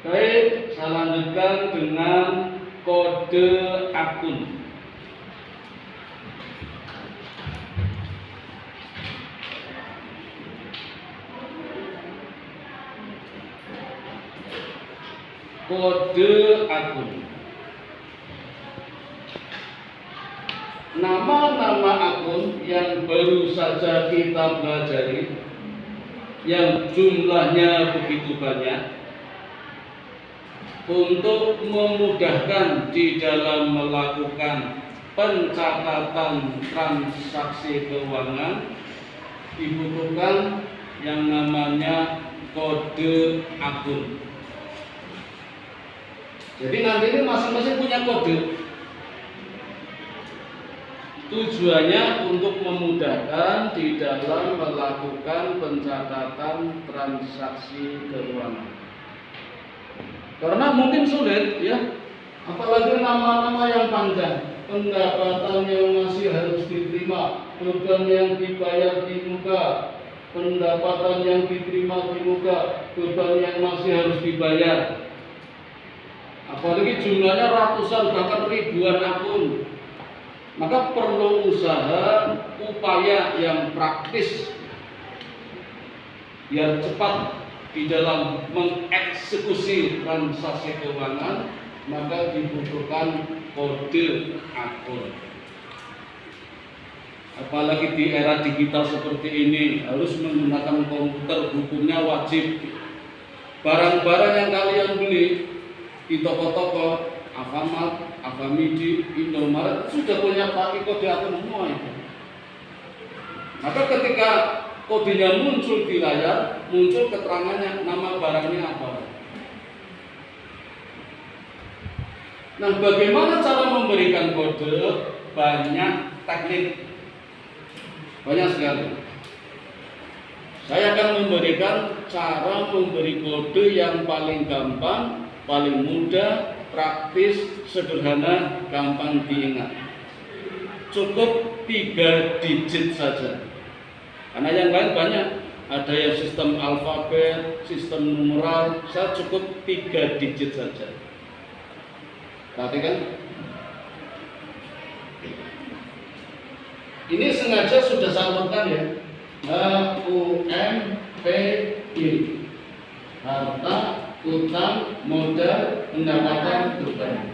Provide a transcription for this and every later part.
Baik, saya lanjutkan dengan kode akun. Kode akun. Nama-nama akun yang baru saja kita pelajari, yang jumlahnya begitu banyak, untuk memudahkan di dalam melakukan pencatatan transaksi keuangan, dibutuhkan yang namanya kode akun. Jadi nanti ini masing-masing punya kode. Tujuannya untuk memudahkan di dalam melakukan pencatatan transaksi keuangan. Karena mungkin sulit ya, apalagi nama-nama yang panjang, pendapatan yang masih harus diterima, beban yang dibayar di muka, pendapatan yang diterima di muka, beban yang masih harus dibayar. Apalagi jumlahnya ratusan bahkan ribuan akun. Maka perlu usaha, upaya yang praktis biar cepat di dalam mengeksekusi transaksi keuangan, maka dibutuhkan kode akun. Apalagi di era digital seperti ini, harus menggunakan komputer, hukumnya wajib. Barang-barang yang kalian beli di toko-toko Alfamart, Alfamidi, Indomaret sudah punya pakai kode akun semua itu. Maka ketika kodenya muncul di layar, muncul keterangannya, nama barangnya apa. Nah, bagaimana cara memberikan kode? Banyak teknik, banyak sekali. Saya akan memberikan cara memberi kode yang paling gampang, paling mudah, praktis, sederhana, gampang diingat. Cukup 3 digit saja. Karena yang lain banyak. Ada yang sistem alfabet, sistem numeral. Saya cukup 3 digit saja. Perhatikan. Ini sengaja sudah saya urutkan ya. HUMPI. Harta, utang, modal, pendapatan, beban.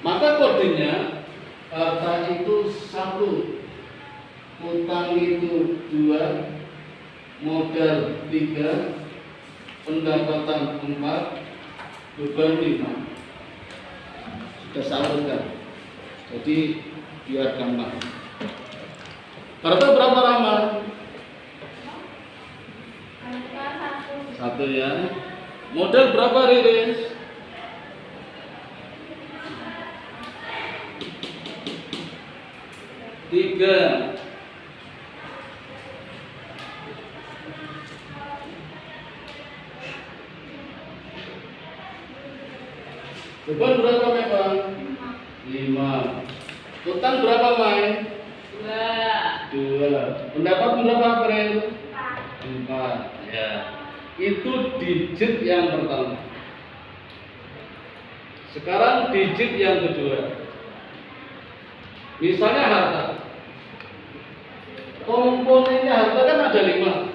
Maka kodenya, harta itu 1, utang itu 2, modal 3, pendapatan 4, beban 5. Sudah salurkan. Jadi biar gampang. Harta berapa lama? 1 ya. Modal berapa, Riris? 3. Beban berapa, Mebang? 5. Utang berapa, Mai? 2. Pendapat berapa, April? 4. Ya. Itu digit yang pertama. Sekarang digit yang kedua. Misalnya harta. Komponennya harta kan ada 5.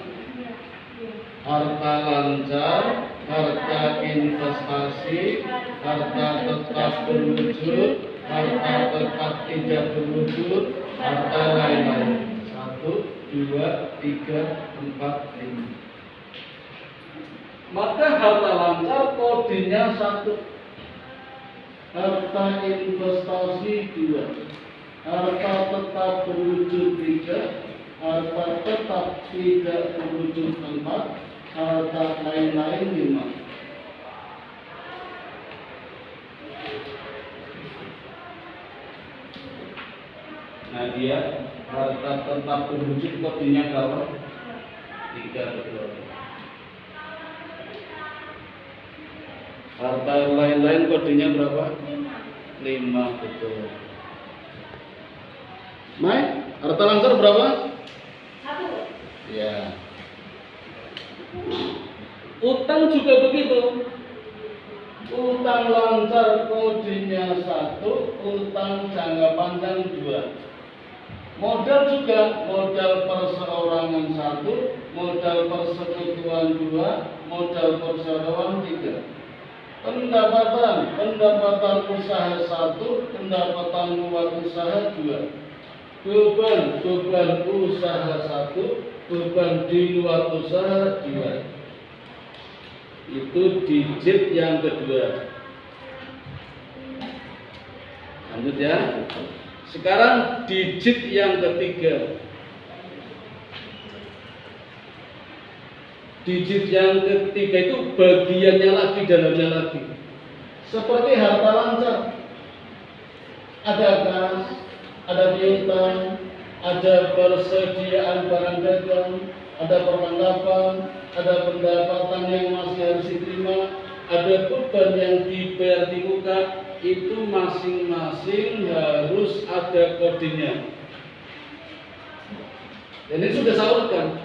Harta lancar, harta investasi, harta tetap berwujud, harta tetap tidak berwujud, harta lain-lain. 1, 2, 3, 4, 5. Maka harta lancar kodenya 1, harta investasi 2, harta tetap berwujud 3, harta tetap tidak berwujud 4, harta lain-lain 5. Nah dia harta tetap berwujud kodenya berapa? 3, betul. Harta lain-lain kodenya berapa? 5, betul. Mai, harta lancar berapa? 1. Ya. Utang juga begitu. Utang lancar kodenya 1, utang jangka panjang 2. Modal juga, modal perseorangan 1, modal persekutuan 2, modal perseroan 3. Pendapatan usaha 1, pendapatan luar usaha 2. Beban usaha 1, beban di luar usaha 2. Itu digit yang kedua. Lanjut ya. Sekarang digit yang ketiga. Digit yang ketiga itu bagiannya lagi, dalamnya lagi. Seperti harta lancar. Ada kas, ada piutang, ada persediaan barang dagang, ada perlengkapan, ada pendapatan yang masih harus diterima, ada beban yang dibayar di muka. Itu masing-masing harus ada kodenya. Dan ini sudah saurkan,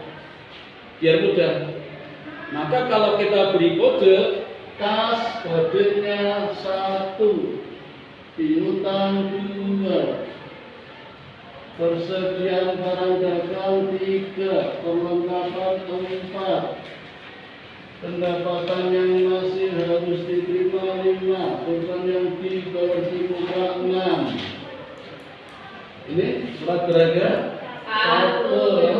biar mudah. Maka kalau kita beri kode, kas kodenya 1, piutang 2, persediaan barang dagang 3, perlengkapan 4, pendapatan yang masih harus diterima 5, beban yang dibayar di muka 6. Ini surat berharga 1 ya.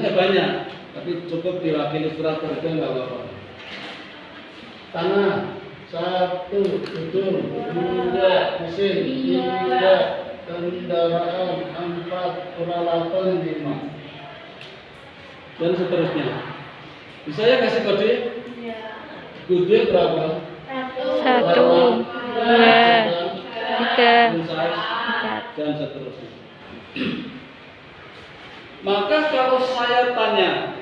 Banyak, tapi cukup diwakili surat berharga nggak apa-apa. Tanah 1, gedung 2, mesin 3, kendaraan 4, peralatan 5, dan seterusnya. Bisa ya kasih kode? Iya. Kode berapa? 1, 2, 3, 4, dan seterusnya. Maka kalau saya tanya,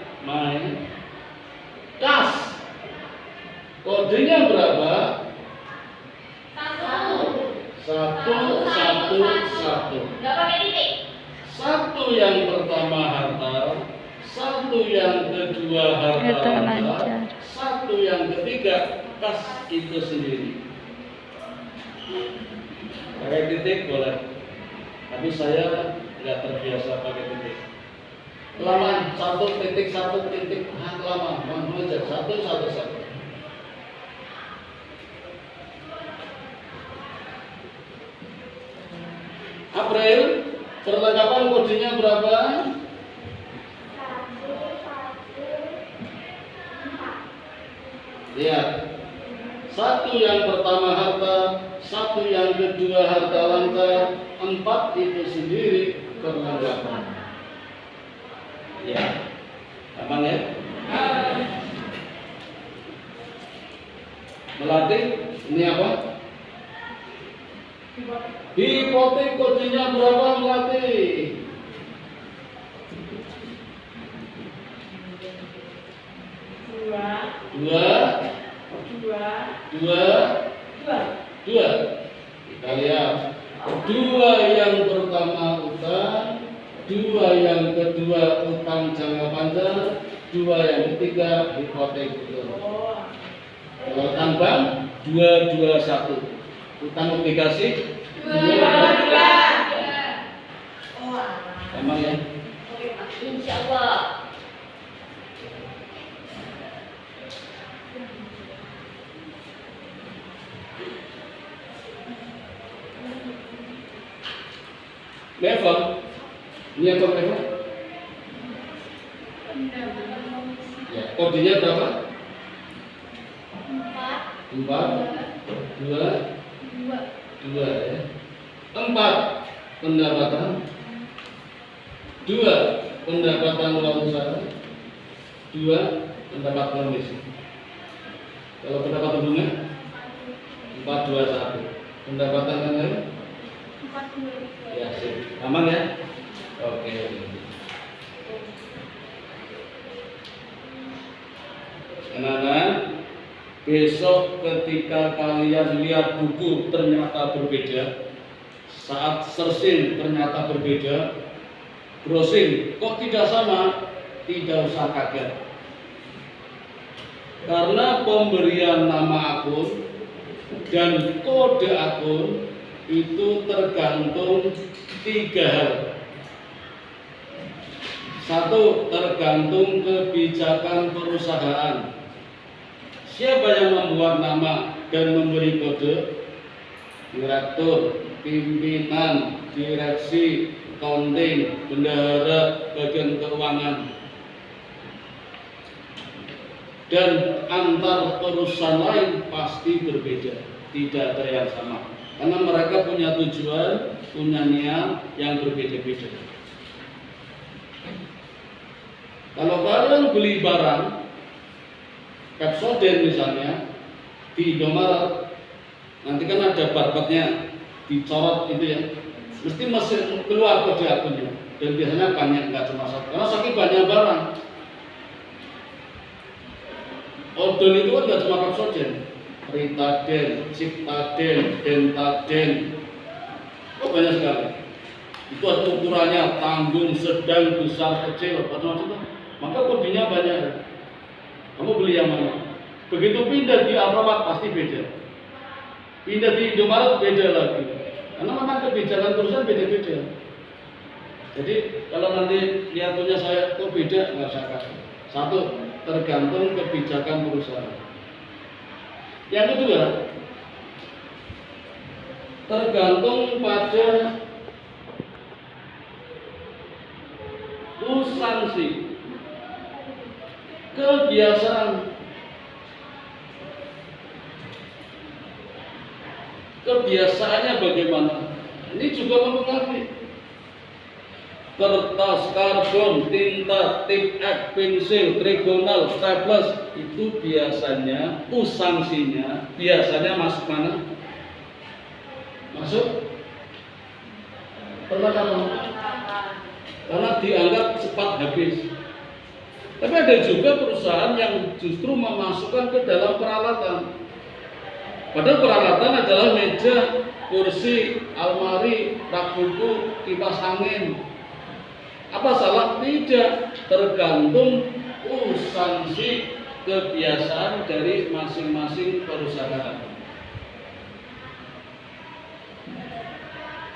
kas kodenya berapa? 1, 1. Nggak pakai titik. 1 yang pertama harta, 1 yang kedua harta lancar, 1 yang ketiga kas itu sendiri. Pakai titik boleh, tapi saya nggak terbiasa pakai titik. Lama 1 titik lama, mau aja 1. April, perlengkapan kodenya berapa? 1, 4. Lihat, 1 yang pertama harta, 1 yang kedua harta lancar, 4 itu sendiri perlengkapan. Ya, gampang ya? Melatih, ini apa? Hipotek kodenya berapa melatih? 2. Kita lihat 2 yang pertama utang, 2 yang kedua utang jangka panjang, 2 yang ketiga hipotek. Kalau tambang 221, utang obligasi 2. Emang ya? Insya Allah. Level, ini apa level? Ya, kodenya berapa? 4, 2 ya. 4 pendapatan, 2 pendapatan luar usaha, 2 pendapatan komisi. Kalau pendapatan bunga 421, pendapatan yang lain 422. Ya, sip. Aman ya? Oke. Anak-anak, besok ketika kalian lihat buku ternyata berbeda, saat searching ternyata berbeda, browsing kok tidak sama, tidak usah kaget. Karena pemberian nama akun dan kode akun itu tergantung 3 hal. Satu, tergantung kebijakan perusahaan. Siapa yang membuat nama dan memberi kode? Direktur, pimpinan, direksi, accounting, bendahara, bagian keuangan. Dan antar perusahaan lain pasti berbeda, tidak ada yang sama. Karena mereka punya tujuan, punya niat yang berbeda-beda. Kalau kalian beli barang, Pepsodent misalnya, di Indomaret, nanti kan ada barcode-nya, dicorot itu ya, mesti mesin keluar kode akunnya. Dan biasanya banyak, nggak cuma satu, karena saking banyak barang. Odol itu kan nggak cuma Pepsodent, Ritaden, Ciptaden, Dentaden, oh banyak sekali. Itu ada ukurannya, tanggung, sedang, besar, kecil, macam-macam. Maka kodenya banyak. Kamu beli yang mana? Begitu pindah di Alfamart pasti beda. Pindah di Indomaret beda lagi. Karena memang kebijakan perusahaan beda-beda. Jadi kalau nanti lihat punya saya kok beda, nggak usah kasih. Satu, tergantung kebijakan perusahaan. Yang kedua, tergantung pada usansi, kebiasaan. Kebiasaannya bagaimana? Ini juga mempengaruhi. Kertas, karbon, tinta, tip X, pensil, trigonal, staples itu biasanya usansinya biasanya masuk mana? Masuk perlengkapan. Karena dianggap cepat habis. Tapi ada juga perusahaan yang justru memasukkan ke dalam peralatan. Padahal peralatan adalah meja, kursi, almari, rak buku, kipas angin. Apa salah? Tidak, tergantung usansi kebiasaan dari masing-masing perusahaan.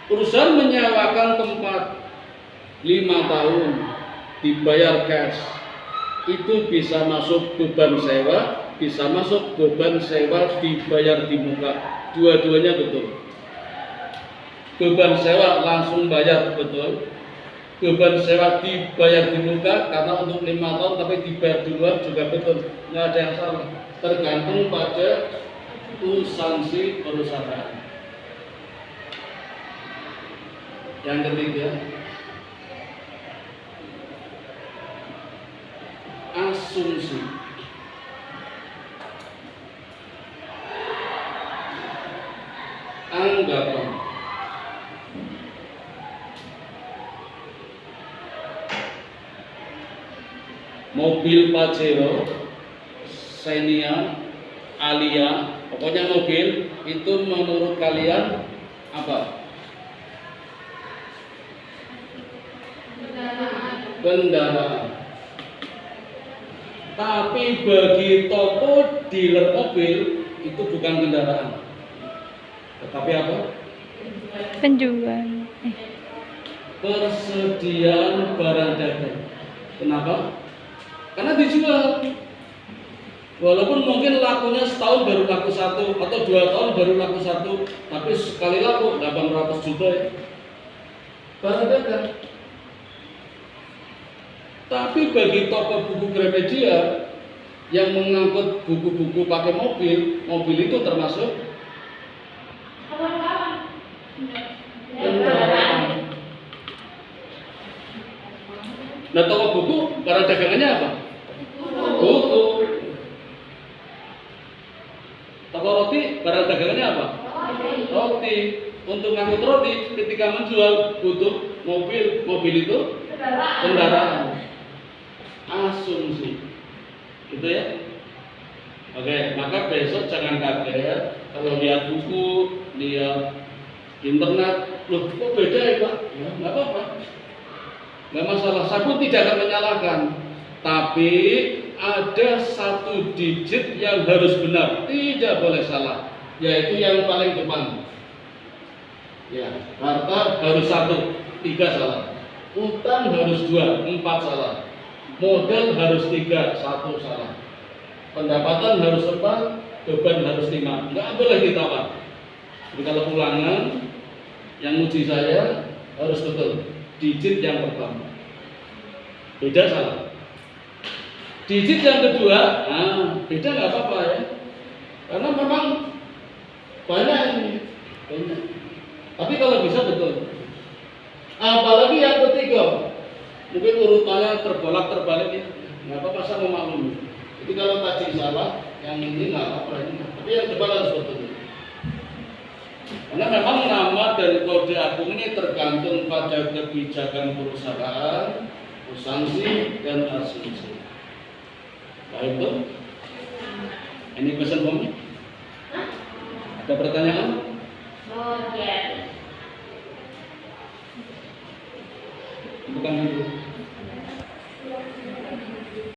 Perusahaan menyewakan tempat 5 tahun dibayar cash, itu bisa masuk beban sewa, bisa masuk beban sewa dibayar di muka. Dua-duanya betul. Beban sewa langsung bayar, betul. Beban sewa dibayar di muka karena untuk 5 tahun tapi dibayar duluan juga betul. Nggak ada yang salah. Tergantung pada usansi perusahaan. Yang ketiga, asumsi. Anggapan. Mobil Pajero, Xenia, Alia, pokoknya mobil itu menurut kalian apa? Kendaraan. Tapi bagi toko dealer mobil itu bukan kendaraan. Tetapi apa? Penjual. Persediaan barang dagang. Kenapa? Karena dijual. Walaupun mungkin lakunya setahun baru laku 1 atau 2 tahun baru laku 1, tapi sekali laku 800 juta ya. Barang dagang. Tapi bagi toko buku Gramedia yang mengangkut buku-buku pakai mobil, mobil itu termasuk kendaraan. Nah, toko buku barang dagangannya apa? Buku. Toko roti barang dagangannya apa? Roti. Untuk ngangkut roti ketika menjual butuh mobil, mobil itu kendaraan. Asumsi, gitu ya. Oke, maka besok jangan kaget kalau lihat buku, lihat internet, loh kok beda ya Pak? Ya, nggak apa-apa, nggak masalah. Saya pun tidak akan menyalahkan, tapi ada satu digit yang harus benar, tidak boleh salah, yaitu yang paling depan. Ya, harta harus 1, 3 salah. Utang harus 2, 4 salah. Modal harus 3, 1 salah. Pendapatan harus 4, beban harus 5. Nggak boleh ditawar. Jadi kalau ulangan, yang uji saya harus betul. Digit yang pertama. Beda salah. Digit yang kedua, beda nggak apa-apa ya. Karena memang banyak ini. Banyak. Tapi kalau bisa betul. Apalagi yang ketiga, mungkin urutannya terbolak-terbalik ya. Nggak apa-apa, saya memaklumi. Jadi kalau tadi salah, yang ini nggak apa-apa ini. Tapi yang depan harus betul. Karena memang nama dan kode akun ini tergantung pada kebijakan perusahaan, sanksi dan asumsi. Baik itu. Any question for me? Ada pertanyaan? Oh, ya. Bukan dulu.